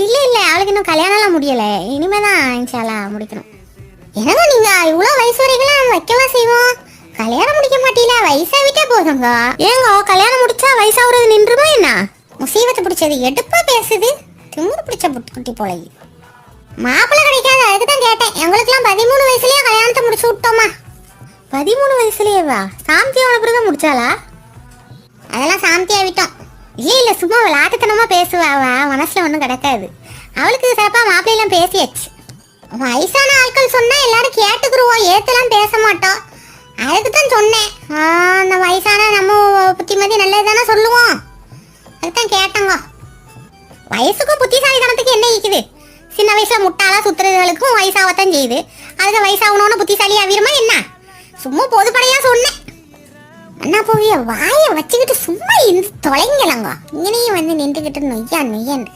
இல்லை அவளுக்கு இன்னும் கல்யாணம்லாம் முடியலை. இனிமேதான் இன்ஷால்லாம் முடிக்கணும். என்னங்க நீங்க இவ்வளோ வயசு வரைக்கும் வைக்கலாம் செய்வோம், கல்யாணம் முடிக்க மாட்டீங்களா? வயசாவிட்டே போதுங்க. ஏங்க கல்யாணம் முடிச்சா வயசாகிறது நின்றுமா என்ன? முசீபத்தை பிடிச்சது எடுப்பா பேசுது, திமுரு பிடிச்ச குட்டி போல. மாப்பிள்ளை கிடைக்காது, அதுக்கு தான் கேட்டேன். எங்களுக்குலாம் 13 வயசுலயே கல்யாணத்தை முடிச்சு விட்டோமா. 13 வயசுலயேவா? சாந்தி ஆன பிறகு முடிச்சாளா? அதெல்லாம் சாந்தி ஆகிட்டோம். இல்லை சும்மா விளையாட்டுத்தனமா பேசுவாவா, மனசுல ஒன்றும் கிடக்காது. அவளுக்கு சிறப்பா மாப்பிள்ளையெல்லாம் பேசியாச்சு. வயசான ஆட்கள் சொன்னா எல்லாரும் கேட்டுக்குருவோம், ஏத்தெல்லாம் பேச மாட்டோம். அதுக்கு தான் சொன்னேன். அந்த வயசான நம்ம புத்திமதி நல்லதுதானே சொல்லுவோம், அதுதான் கேட்டங்க. வயசுக்கும் புத்திசாலித்தனத்துக்கு என்ன இருக்குது? சின்ன வயசுல முட்டாளா சுத்துறதுகளுக்கும் வயசாகத்தான் செய்யுது. அதுக்கு வயசாகணும்னு புத்திசாலி ஆகிருமா என்ன? சும்மா பொதுப்படையா சொன்னேன். அண்ணா போவிய வாயை வச்சுக்கிட்டு சும்மா இருந்து தொலைங்கலங்க. இங்கனையும் வந்து நின்றுக்கிட்டு நொய்யா நொய்யன்னு